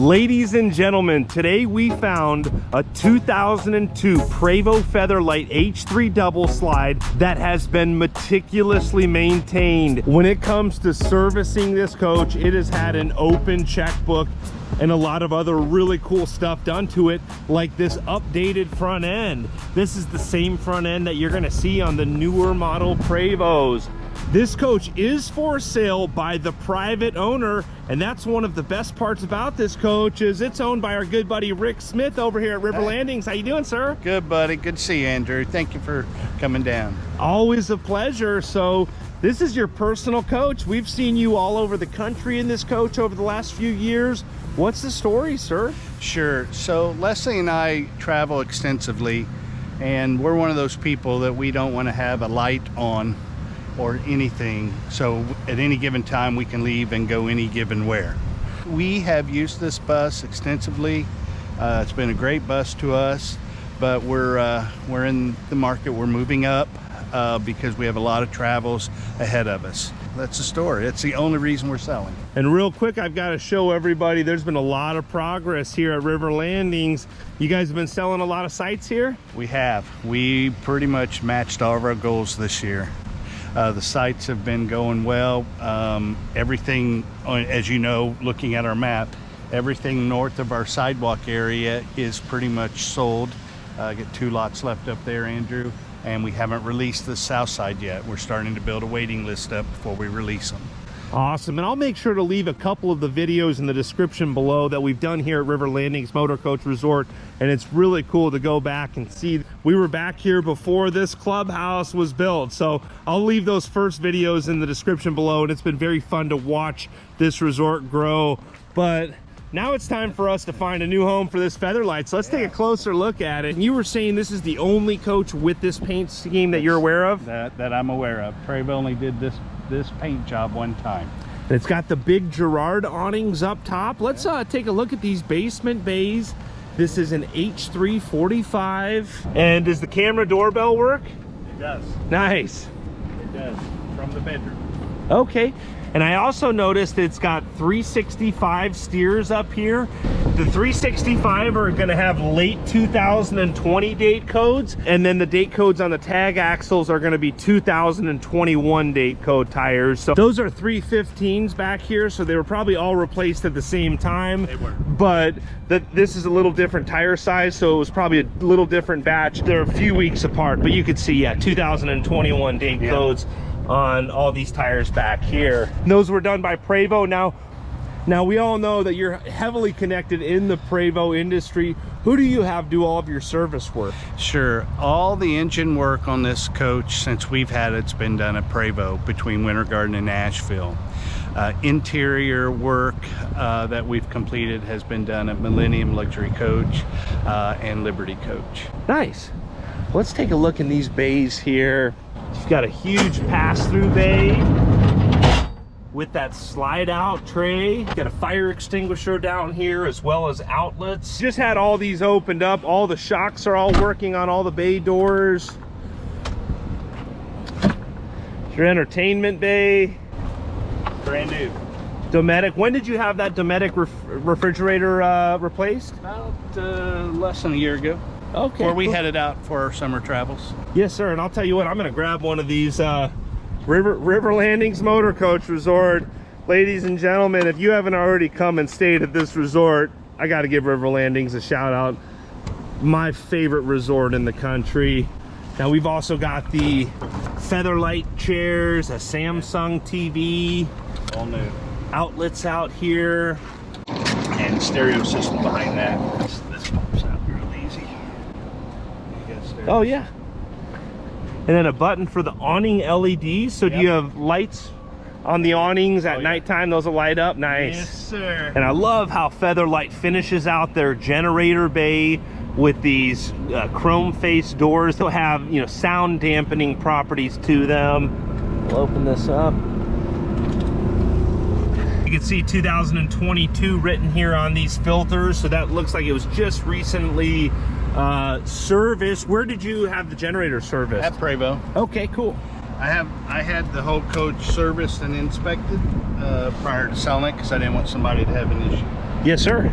Ladies and gentlemen, today we found a 2002 Prevost Featherlite H3 Double slide that has been meticulously maintained. When it comes to servicing this coach, it has had an open checkbook and a lot of other really cool stuff done to it, like this updated front end. This is the same front end that you're gonna see on the newer model Prevost. This coach is for sale by the private owner, and that's one of the best parts about this coach is it's owned by our good buddy Rick Smith over here at River Landings. How you doing, sir? Good, buddy. Good to see you, Andrew. Thank you for coming down. Always a pleasure. So this is your personal coach. We've seen you all over the country in this coach over the last few years. What's the story, sir? Sure. So Leslie and I travel extensively, and we're one of those people that we don't want to have a light on or anything, so at any given time we can leave and go any given where. We have used this bus extensively. It's been a great bus to us, but we're in the market. We're moving up because we have a lot of travels ahead of us. That's the story. It's the only reason we're selling. And real quick, I've got to show everybody there's been a lot of progress here at River Landings. You guys have been selling a lot of sites here? We have. We pretty much matched all of our goals this year. The sites have been going well. Everything, as you know, looking at our map, everything north of our sidewalk area is pretty much sold. Get 2 lots left up there, Andrew, and we haven't released the south side yet. We're starting to build a waiting list up before we release them. Awesome. And I'll make sure to leave a couple of the videos in the description below that we've done here at River Landings Motor Coach Resort, and it's really cool to go back and see. We were back here before this clubhouse was built, so I'll leave those first videos in the description below, and it's been very fun to watch this resort grow. But now it's time for us to find a new home for this Featherlite, so let's take a closer look at it. And you were saying this is the only coach with this paint scheme that you're aware of? That I'm aware of. Prevost only did this paint job one time. It's got the big Girard awnings up top. Let's take a look at these basement bays. This is an H3-45. And does the camera doorbell work? It does. Nice. It does. From the bedroom. Okay. And I also noticed it's got 365 steers up here. The 365 are gonna have late 2020 date codes, and then the date codes on the tag axles are gonna be 2021 date code tires. So those are 315s back here, so they were probably all replaced at the same time. They were. But this is a little different tire size, so it was probably a little different batch. They're a few weeks apart, but you could see, yeah, 2021 date codes on all these tires back here. And those were done by Prevost. Now we all know that you're heavily connected in the Prevost industry. Who do you have do all of your service work? Sure. All the engine work on this coach since we've had it's been done at Prevost between Winter Garden and Nashville. Interior work that we've completed has been done at Millennium Luxury Coach and Liberty Coach. Nice. Let's take a look in these bays here. You've got a huge pass-through bay with that slide-out tray. Got a fire extinguisher down here as well as outlets. Just had all these opened up. All the shocks are all working on all the bay doors. Your entertainment bay. Brand new. Dometic. When did you have that Dometic refrigerator replaced? About less than a year ago. Okay. Where we headed out for our summer travels. Yes, sir. And I'll tell you what, I'm going to grab one of these River Landings Motor Coach Resort. Ladies and gentlemen, if you haven't already come and stayed at this resort, I got to give River Landings a shout out. My favorite resort in the country. Now we've also got the Featherlite chairs, a Samsung TV, All new. outlets out here, And stereo system behind that. This pops out real easy. You got stereo. Oh yeah. And then a button for the awning LEDs. So do you have lights on the awnings at nighttime? Those will light up. Nice. Yes, sir. And I love how Featherlite finishes out their generator bay with these chrome face doors. They'll have, you know, sound dampening properties to them. We'll open this up. You can see 2022 written here on these filters, so that looks like it was just recently serviced. Where did you have the generator serviced? At Prevost. Okay, cool. I had the whole coach serviced and inspected prior to selling it because I didn't want somebody to have an issue. Yes, sir.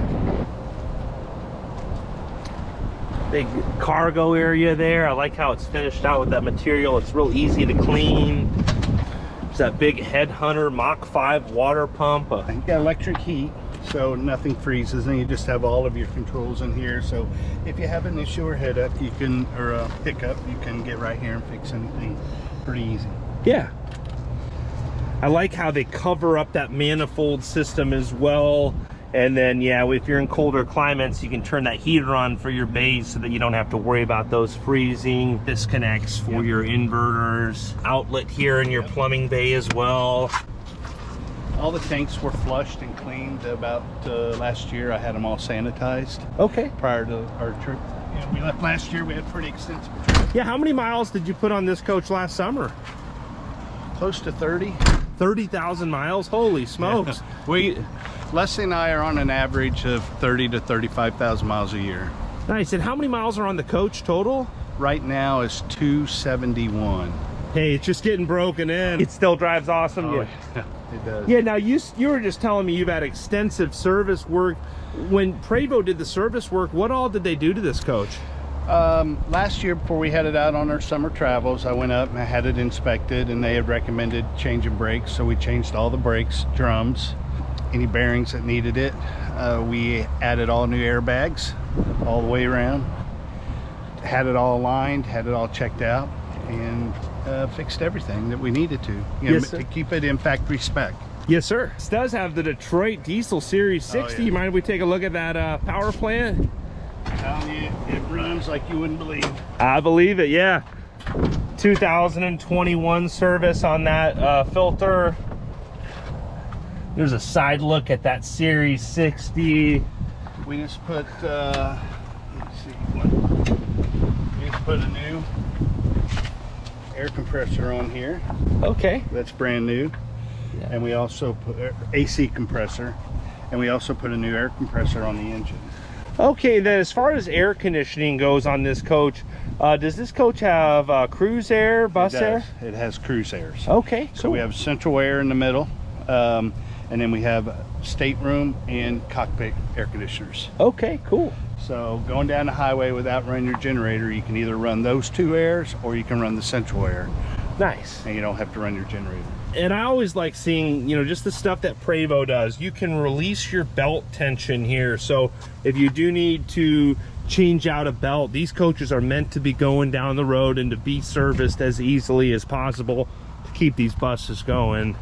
Big cargo area there. I like how it's finished out with that material. It's real easy to clean. There's that big Headhunter Mach 5 water pump. You got electric heat, so nothing freezes, and you just have all of your controls in here. So if you have an issue or hiccup, you can get right here and fix anything pretty easy. Yeah. I like how they cover up that manifold system as well. And then, yeah, if you're in colder climates, you can turn that heater on for your base so that you don't have to worry about those freezing. Disconnects for your inverters. Outlet here in your plumbing bay as well. All the tanks were flushed and cleaned about last year. I had them all sanitized. Okay. Prior to our trip. Yeah, we left last year. We had a pretty extensive trip. Yeah, how many miles did you put on this coach last summer? Close to 30. 30,000 miles? Holy smokes. Leslie and I are on an average of 30 to 35,000 miles a year. Nice. And how many miles are on the coach total? Right now is 271. Hey, it's just getting broken in. It still drives awesome. Oh, yeah, it does. Yeah, now you were just telling me you've had extensive service work. When Prevost did the service work, what all did they do to this coach? Last year, before we headed out on our summer travels, I went up and I had it inspected, and they had recommended changing brakes. So we changed all the brakes, drums, any bearings that needed it. We added all new airbags all the way around, had it all aligned, had it all checked out, and fixed everything that we needed to, to keep it in factory spec. Yes, sir. This does have the Detroit Diesel Series 60. Oh, yeah. You mind if we take a look at that power plant? I'm telling you, it runs like you wouldn't believe. I believe it, yeah. 2021 service on that filter. There's a side look at that Series 60. We just put, let's see, we just put a new air compressor on here. Okay. That's brand new. Yeah. And we also put AC compressor, and we also put a new air compressor on the engine. Okay, then as far as air conditioning goes on this coach, does this coach have cruise air, bus air? It has cruise airs. Okay, So cool. we have central air in the middle, and then we have stateroom and cockpit air conditioners. Okay, cool. So going down the highway without running your generator, you can either run those two airs or you can run the central air. Nice. And you don't have to run your generator. And I always like seeing, just the stuff that Prevost does. You can release your belt tension here. So if you do need to change out a belt, these coaches are meant to be going down the road and to be serviced as easily as possible to keep these buses going.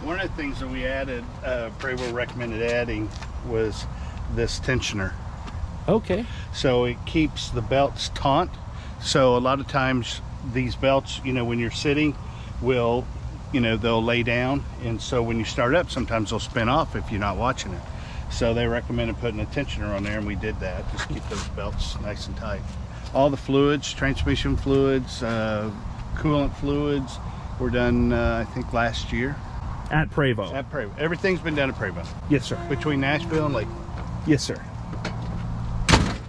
One of the things that we added, Prevost recommended adding, was this tensioner. Okay. So it keeps the belts taut. So a lot of times these belts, when you're sitting, will, they'll lay down. And so when you start up, sometimes they'll spin off if you're not watching it. So they recommended putting a tensioner on there, and we did that. Just keep those belts nice and tight. All the fluids, transmission fluids, coolant fluids were done, I think, last year. At Prevost? At Prevost. Everything's been done at Prevost. Yes, sir. Between Nashville and Lakeland. Yes, sir.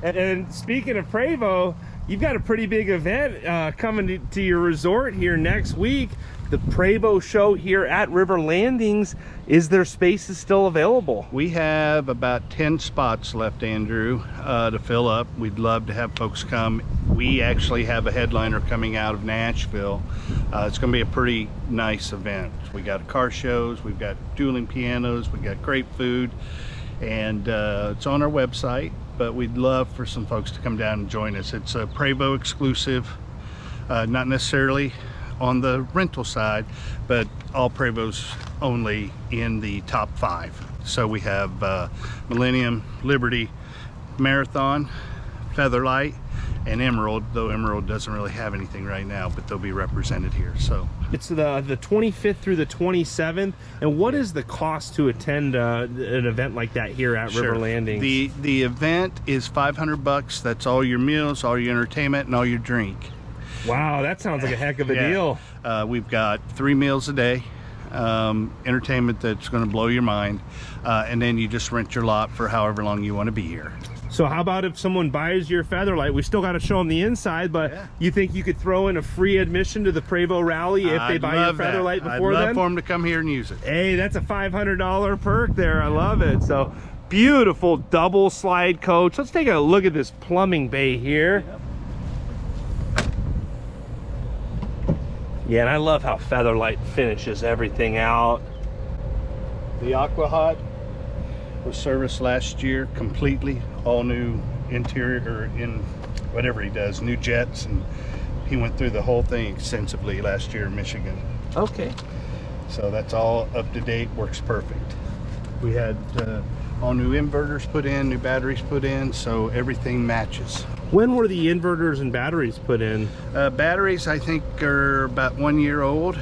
And speaking of Prevost, you've got a pretty big event coming to your resort here next week. The Prevost show here at River Landings. Is there spaces still available? We have about 10 spots left, Andrew, to fill up. We'd love to have folks come. We actually have a headliner coming out of Nashville. It's going to be a pretty nice event. We got car shows, we've got dueling pianos, we got great food, and it's on our website. But we'd love for some folks to come down and join us. It's a Prevost exclusive, not necessarily on the rental side, but all Prevost only in the top 5. So we have Millennium, Liberty, Marathon, Featherlite, and Emerald, though Emerald doesn't really have anything right now, but they'll be represented here. So it's the 25th through the 27th. And what is the cost to attend an event like that here at River Landings? The event is $500. That's all your meals, all your entertainment, and all your drink. Wow, that sounds like a heck of a deal. We've got 3 meals a day, entertainment that's going to blow your mind, and then you just rent your lot for however long you want to be here. So how about if someone buys your Featherlite? We still got to show them the inside, but you think you could throw in a free admission to the Prevost Rally if they buy your Featherlite before then? I'd love for them to come here and use it. Hey, that's a $500 perk there. I love it. So beautiful double slide coach. Let's take a look at this plumbing bay here. Yeah, and I love how Featherlite finishes everything out. The Aqua Hot was serviced last year completely, all new interior, or in whatever he does, new jets, and he went through the whole thing extensively last year in Michigan. Okay. So that's all up to date, works perfect. We had all new inverters put in, new batteries put in, so everything matches. When were the inverters and batteries put in? Batteries, I think, are about 1 year old,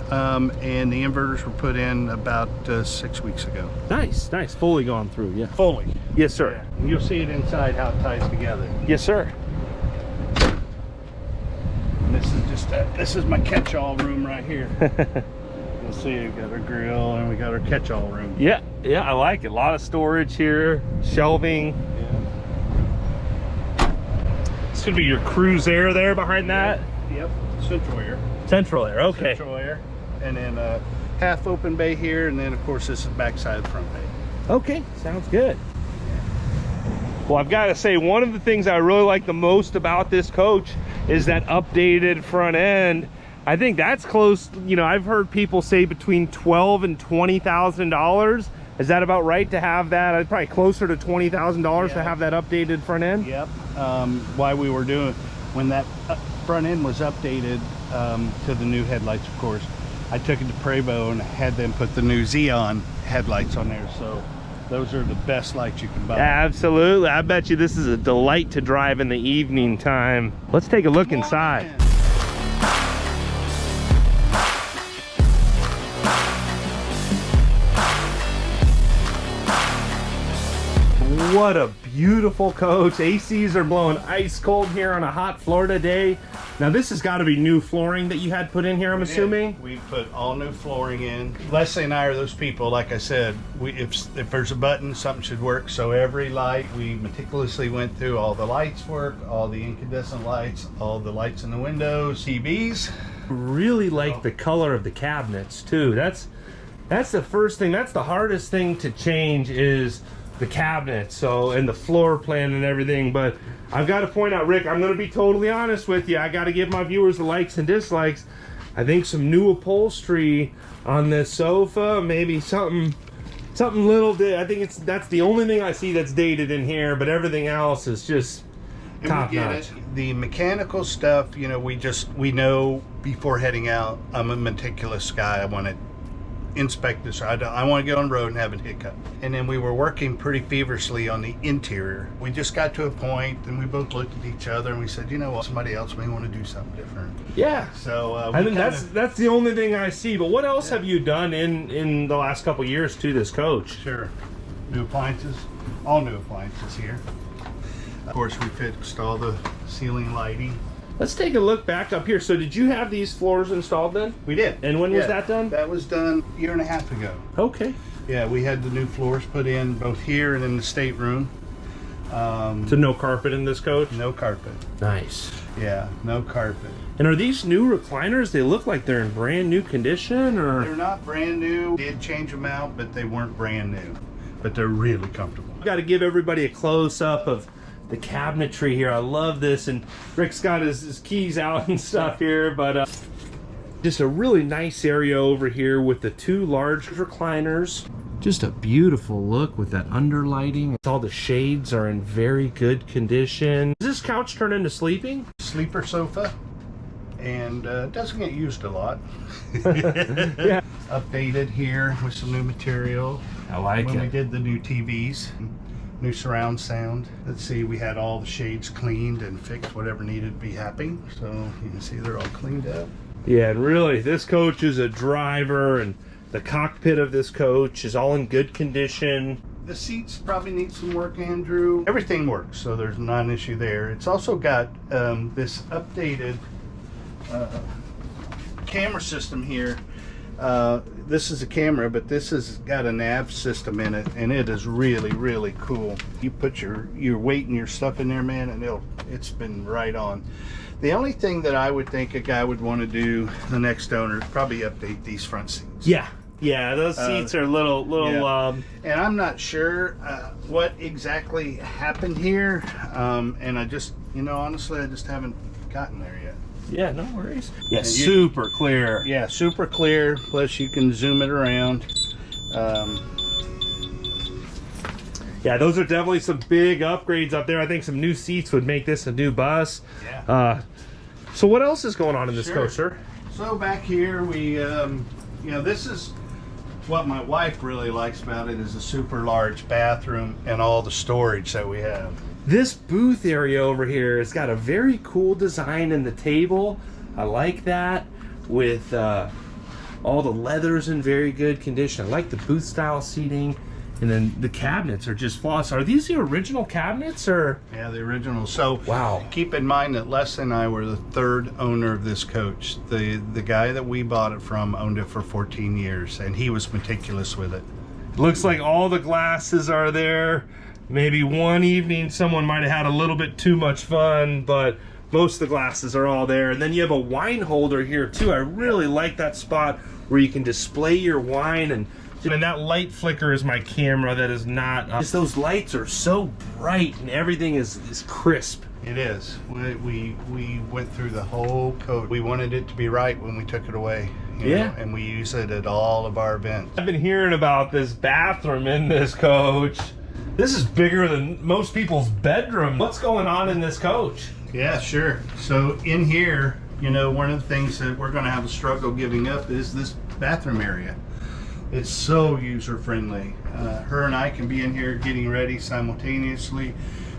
and the inverters were put in about 6 weeks ago. Nice, nice. Fully gone through, yeah. Fully. Yes, sir. Yeah. You'll see it inside how it ties together. Yes, sir. And this is my catch-all room right here. You'll see we got our grill and we got our catch-all room. Yeah, yeah, I like it. A lot of storage here, shelving. Yeah. This could be your cruise air there behind that. Yep. Central air. Central air, okay. Central air. And then half open bay here, and then of course this is backside of the front bay. Okay, sounds good. Well, I've got to say, one of the things I really like the most about this coach is that updated front end. I think that's close, you know, I've heard people say between $12,000 and $20,000. Is that about right to have that? Probably closer to $20,000 to have that updated front end? Yep. Why we were doing, when that front end was updated to the new headlights, of course, I took it to Prevost and had them put the new Xeon headlights on there. So those are the best lights you can buy. Absolutely. I bet you this is a delight to drive in the evening time. Let's take a look inside. What a beautiful coach. ACs are blowing ice cold here on a hot Florida day. Now this has got to be new flooring that you had put in here, I'm assuming? We put all new flooring in. Leslie and I are those people, like I said, if there's a button, something should work. So every light, we meticulously went through. All the lights work, all the incandescent lights, all the lights in the windows, TVs. Really like the color of the cabinets too. That's the first thing, that's the hardest thing to change is the cabinet, so, and the floor plan and everything. But I've got to point out, Rick, I'm going to be totally honest with you. I got to give my viewers the likes and dislikes. I think some new upholstery on this sofa, maybe something little. I think that's the only thing I see that's dated in here, but everything else is just top notch. The mechanical stuff, you know, we know before heading out. I'm a meticulous guy. I want to inspect this. I want to get on the road and have a hiccup. And then we were working pretty feverishly on the interior. We just got to a point and we both looked at each other and we said, you know what, somebody else may want to do something different. Yeah. So I think that's the only thing I see. But what else have you done in the last couple years to this coach? Sure. New appliances, all new appliances here. Of course, we fixed all the ceiling lighting. Let's take a look back up here. So did you have these floors installed then? We did. And when was that done? That was done a year and a half ago. Okay. Yeah, we had the new floors put in both here and in the stateroom. So no carpet in this coach? No carpet. Nice. Yeah, no carpet. And are these new recliners? They look like they're in brand new condition, or? They're not brand new. Did change them out, but they weren't brand new. But they're really comfortable. Got to give everybody a close-up of the cabinetry here. I love this, and Rick's got his keys out and stuff here, but just a really nice area over here with the two large recliners. Just a beautiful look with that underlighting. All the shades are in very good condition. Does this couch turn into sleeping? Sleeper sofa, and it doesn't get used a lot. Yeah. Updated here with some new material. I like when it. we did the new TVs. New surround sound. Let's see, we had all the shades cleaned and fixed, whatever needed to be happening. So you can see they're all cleaned up. Yeah, and really, this coach is a driver, and the cockpit of this coach is all in good condition. The seats probably need some work, Andrew. Everything works, so there's not an issue there. It's also got this updated camera system here. This is a camera, but this has got a nav system in it, and it is really, really cool. You put your weight and your stuff in there, man, and it's been right on. The only thing that I would think a guy would want to do, the next owner, is probably update these front seats. Yeah, Yeah, those seats are little. Yeah. And I'm not sure what exactly happened here, and I just, honestly, I just haven't gotten there yet. Yeah, no worries. Yeah, super clear. Yeah, super clear. Plus, you can zoom it around. Yeah, those are definitely some big upgrades up there. I think some new seats would make this a new bus. Yeah. So what else is going on in this coach, sir? So back here, we, this is what my wife really likes about it, is a super large bathroom and all the storage that we have. This booth area over here has got a very cool design in the table. I like that, with all the leathers in very good condition. I like the booth style seating. And then the cabinets are just flawless. Are these the original cabinets, or? Yeah, the original. So wow. Keep in mind that Les and I were the third owner of this coach. The guy that we bought it from owned it for 14 years, and he was meticulous with it. Looks like all the glasses are there. Maybe one evening someone might have had a little bit too much fun, but most of the glasses are all there. And then you have a wine holder here too. I really like that spot where you can display your wine, and that light flicker is my camera. That is not just those lights are so bright and everything is crisp. It is. We went through the whole coach. We wanted it to be right when we took it away. You know, and we use it at all of our events. I've been hearing about this bathroom in this coach. This is bigger than most people's bedroom. What's going on in this coach? Yeah, sure. So in here, one of the things that we're going to have a struggle giving up is this bathroom area. It's so user-friendly. Her and I can be in here getting ready simultaneously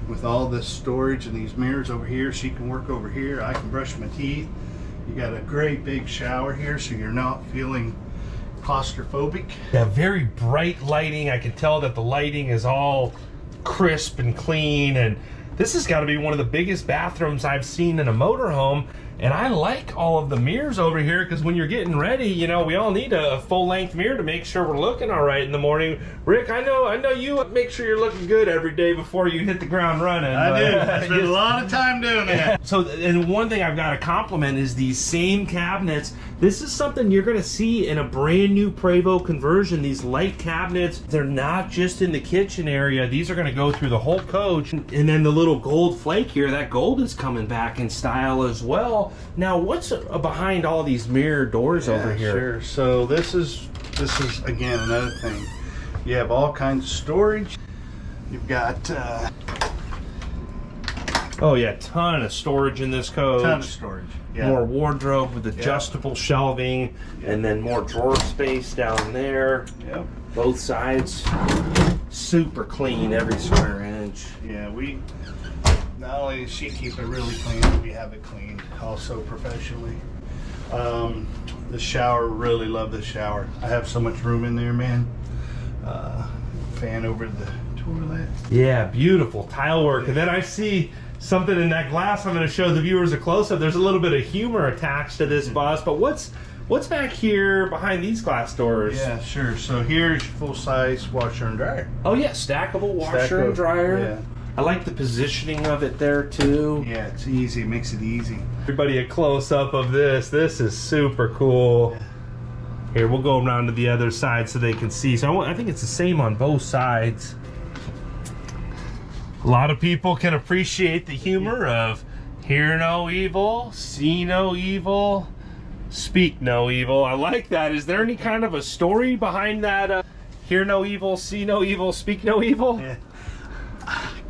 with all this storage and these mirrors over here. She can work over here. I can brush my teeth. You got a great big shower here, so you're not feeling claustrophobic. Yeah, very bright lighting. I can tell that the lighting is all crisp and clean, and this has got to be one of the biggest bathrooms I've seen in a motorhome. And I like all of the mirrors over here, because when you're getting ready, we all need a full-length mirror to make sure we're looking all right in the morning. Rick, I know you make sure you're looking good every day before you hit the ground running. I do. I spend a lot of time doing that. So, and one thing I've got to compliment is these same cabinets. This is something you're going to see in a brand new Prevost conversion. These light cabinets, they're not just in the kitchen area. These are going to go through the whole coach. And then the little gold flake here, that gold is coming back in style as well. Now, what's behind all these mirror doors over here? Sure. So this is again another thing. You have all kinds of storage. You've got oh yeah, ton of storage in this coach. Ton of storage. Yeah. More wardrobe with adjustable shelving, and then more drawer space down there. Yep. Both sides, super clean, every square inch. Yeah, we not only does she keep it really clean, but we have it cleaned also professionally. The shower, really love the shower. I have so much room in there, man. Fan over the toilet. Yeah, beautiful tile work. And then I see something in that glass. I'm going to show the viewers a close-up. There's a little bit of humor attached to this bus, but what's back here behind these glass doors? Yeah, sure. So here's full-size washer and dryer. Oh yeah, stackable washer and dryer. Yeah. I like the positioning of it there too. Yeah, it's easy. It makes it easy. Everybody, a close-up of this. This is super cool. Here, we'll go around to the other side so they can see. So I think it's the same on both sides. A lot of people can appreciate the humor of hear no evil, see no evil, speak no evil. I like that. Is there any kind of a story behind that? Hear no evil, see no evil, speak no evil? Yeah.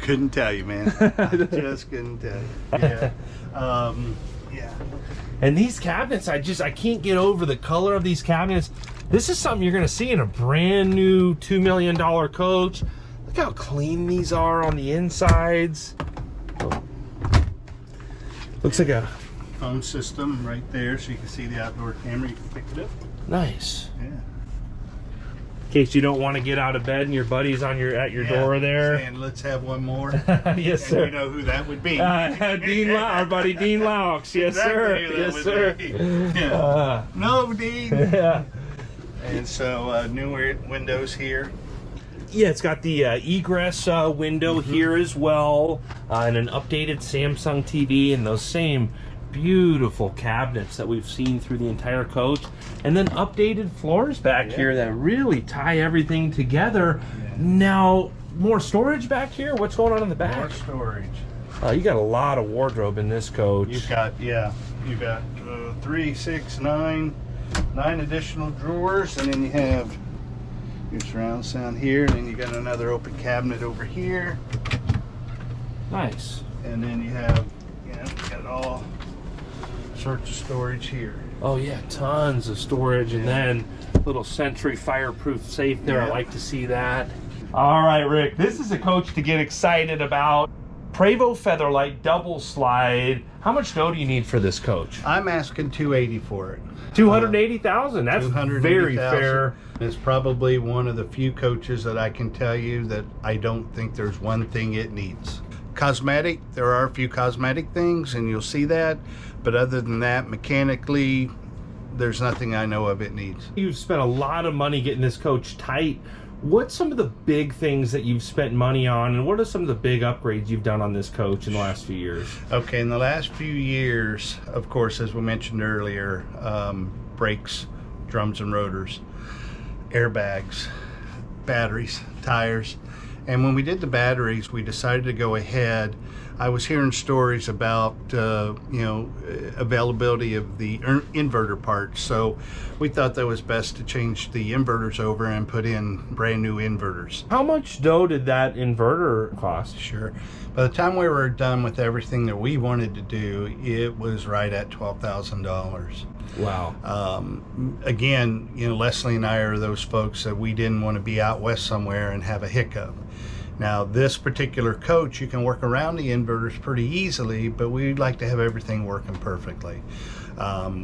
Couldn't tell you, man. I just couldn't tell you. Yeah. Yeah. And these cabinets, I can't get over the color of these cabinets. This is something you're going to see in a brand new $2 million coach. Look how clean these are on the insides. Looks like a phone system right there, so you can see the outdoor camera. You can pick it up. Nice. Yeah. In case you don't want to get out of bed and your buddy's at your door there. Saying, let's have one more. Yes, sir. And you know who that would be. Our buddy Dean Laux. Yes, sir. Yes, sir. Yeah. No, Dean. Yeah. And so new windows here. Yeah, it's got the egress window here as well, and an updated Samsung TV, and those same beautiful cabinets that we've seen through the entire coach, and then updated floors back here that really tie everything together. Now, more storage back here? What's going on in the back? More storage. You got a lot of wardrobe in this coach. You've got, you've got 3, 6, 9 additional drawers, and then you have your surround sound here, and then you got another open cabinet over here. Nice. And then you have, you got all sorts of storage here. Oh yeah, tons of storage, and then little Sentry fireproof safe there. I like to see that. All right, Rick, this is a coach to get excited about. Prevost Featherlite Double Slide. How much dough do you need for this coach? I'm asking $280 for it. $280,000. That's very fair. It's probably one of the few coaches that I can tell you that I don't think there's one thing it needs. Cosmetic, there are a few cosmetic things, and you'll see that. But other than that, mechanically, there's nothing I know of it needs. You've spent a lot of money getting this coach tight. What's some of the big things that you've spent money on, and what are some of the big upgrades you've done on this coach in the last few years? Okay, in the last few years, of course, as we mentioned earlier, brakes, drums and rotors, airbags, batteries, tires. And when we did the batteries, we decided to go ahead. I was hearing stories about, availability of the inverter parts. So we thought that was best to change the inverters over and put in brand new inverters. How much dough did that inverter cost? Sure. By the time we were done with everything that we wanted to do, it was right at $12,000. Wow. Again, Leslie and I are those folks that we didn't want to be out west somewhere and have a hiccup. Now, this particular coach, you can work around the inverters pretty easily, but we'd like to have everything working perfectly.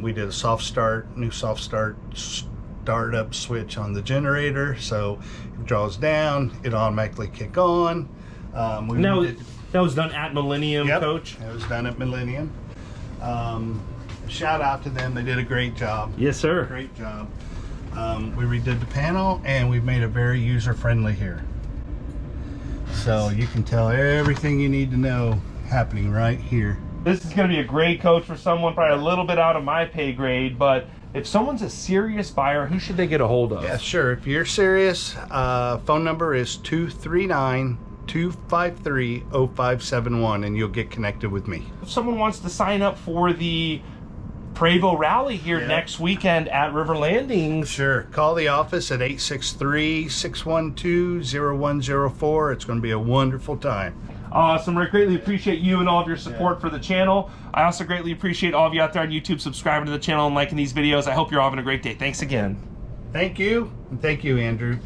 We did a new soft start startup switch on the generator, so it draws down, it automatically kick on. That was done at Millennium, Coach? It was done at Millennium. Shout out to them, they did a great job. Yes, sir. Great job. We redid the panel, and we've made it very user-friendly here. So you can tell everything you need to know happening right here. This is going to be a great coach for someone probably a little bit out of my pay grade, but if someone's a serious buyer, who should they get a hold of? Yeah, sure. If you're serious, phone number is 239-253-0571, and you'll get connected with me. If someone wants to sign up for the Prevost Rally here next weekend at River Landings. Sure. Call the office at 863-612-0104. It's going to be a wonderful time. Awesome, Rick. Greatly appreciate you and all of your support for the channel. I also greatly appreciate all of you out there on YouTube subscribing to the channel and liking these videos. I hope you're all having a great day. Thanks again. Thank you, and thank you, Andrew.